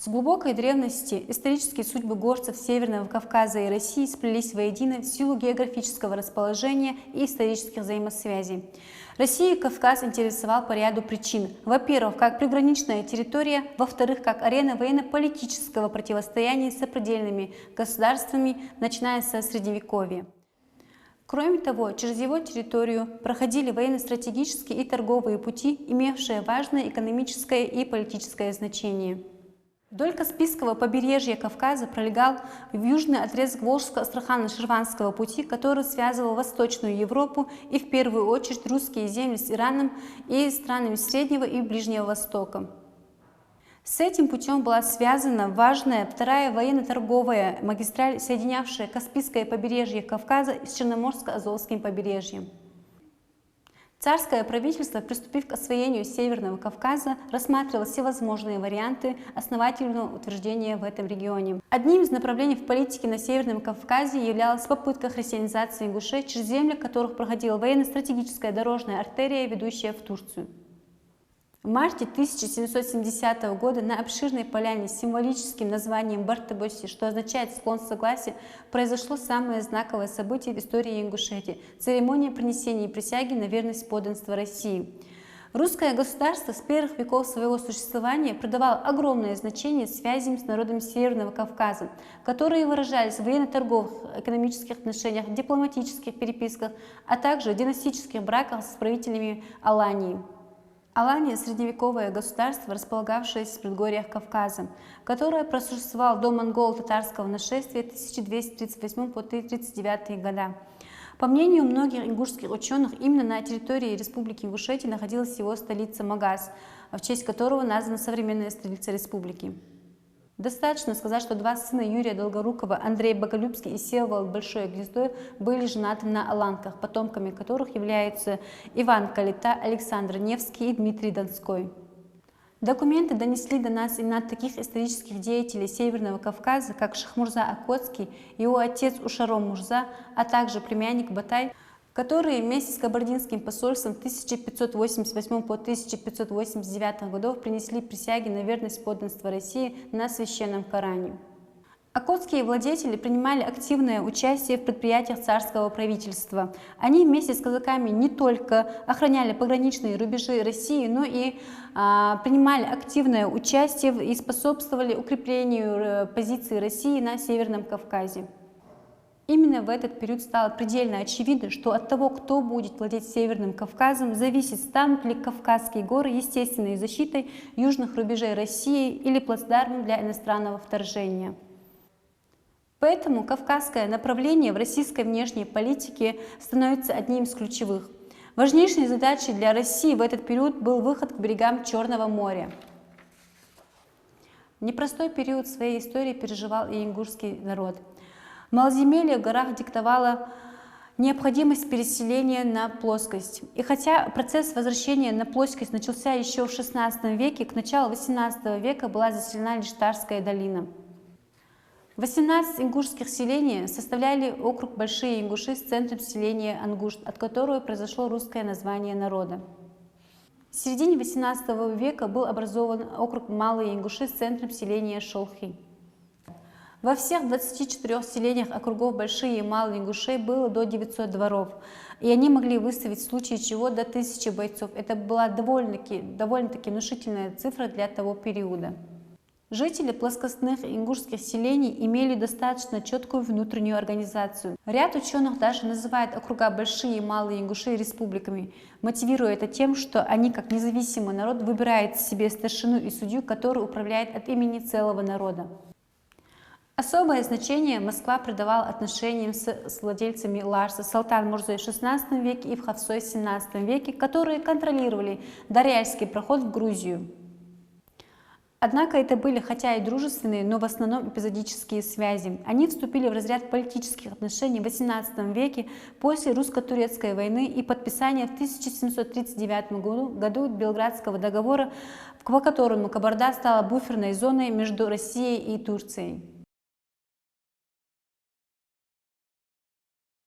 С глубокой древности исторические судьбы горцев Северного Кавказа и России сплелись воедино в силу географического расположения и исторических взаимосвязей. Россию и Кавказ интересовал по ряду причин. Во-первых, как приграничная территория, во-вторых, как арена военно-политического противостояния с сопредельными государствами, начиная со Средневековья. Кроме того, через его территорию проходили военно-стратегические и торговые пути, имевшие важное экономическое и политическое значение. Вдоль Каспийского побережья Кавказа пролегал в южный отрезок Волжско-Астрахано-Ширванского пути, который связывал Восточную Европу и в первую очередь русские земли с Ираном и странами Среднего и Ближнего Востока. С этим путем была связана важная вторая военно-торговая магистраль, соединявшая Каспийское побережье Кавказа с Черноморско-Азовским побережьем. Царское правительство, приступив к освоению Северного Кавказа, рассматривало всевозможные варианты основательного утверждения в этом регионе. Одним из направлений в политике на Северном Кавказе являлась попытка христианизации ингушей через земли, в которых проходила военно-стратегическая дорожная артерия, ведущая в Турцию. В марте 1770 года на обширной поляне с символическим названием Бартыбоси, что означает «склон согласия», произошло самое знаковое событие в истории Ингушетии – церемония принесения присяги на верность подданства России. Русское государство с первых веков своего существования придавало огромное значение связям с народами Северного Кавказа, которые выражались в военно-торговых, экономических отношениях, дипломатических переписках, а также в династических браках с правителями Алании. Алания – средневековое государство, располагавшееся в предгорьях Кавказа, которое просуществовало до монголо-татарского нашествия 1238 по 1239 года. По мнению многих ингушских ученых, именно на территории Республики Ингушетия находилась его столица Магаз, в честь которого названа современная столица республики. Достаточно сказать, что два сына Юрия Долгорукова, Андрей Боголюбский и Всеволод Большое Гнездо, были женаты на аланках, потомками которых являются Иван Калита, Александр Невский и Дмитрий Донской. Документы донесли до нас имена таких исторических деятелей Северного Кавказа, как Шахмурза Окотский, его отец Ушаром Мурза, а также племянник Батай, которые вместе с кабардинским посольством в 1588 по 1589 годов принесли присяги на верность подданства России на священном Коране. Окотские владетели принимали активное участие в предприятиях царского правительства. Они вместе с казаками не только охраняли пограничные рубежи России, но и принимали активное участие и способствовали укреплению позиции России на Северном Кавказе. Именно в этот период стало предельно очевидно, что от того, кто будет владеть Северным Кавказом, зависит, станут ли Кавказские горы естественной защитой южных рубежей России или плацдармом для иностранного вторжения. Поэтому кавказское направление в российской внешней политике становится одним из ключевых. Важнейшей задачей для России в этот период был выход к берегам Черного моря. Непростой период своей истории переживал и ингушский народ. Малоземелье в горах диктовало необходимость переселения на плоскость. И хотя процесс возвращения на плоскость начался еще в XVI веке, к началу XVIII века была заселена лишь Тарская долина. 18 ингушских селений составляли округ Большие Ингуши с центром селения Ангушт, от которого произошло русское название народа. В середине XVIII века был образован округ Малые Ингуши с центром селения Шолхи. Во всех 24 селениях округов Большие и Малые Ингушей было до 900 дворов, и они могли выставить в случае чего до 1000 бойцов. Это была довольно-таки внушительная цифра для того периода. Жители плоскостных ингушских селений имели достаточно четкую внутреннюю организацию. Ряд ученых даже называют округа Большие и Малые Ингуши республиками, мотивируя это тем, что они, как независимый народ, выбирают себе старшину и судью, который управляет от имени целого народа. Особое значение Москва придавала отношениям с владельцами Ларса, Салтан Мурзой в XVI веке и в Хавсой в XVII веке, которые контролировали Дарьяльский проход в Грузию. Однако это были хотя и дружественные, но в основном эпизодические связи. Они вступили в разряд политических отношений в XVIII веке после русско-турецкой войны и подписания в 1739 году Белградского договора, по которому Кабарда стала буферной зоной между Россией и Турцией.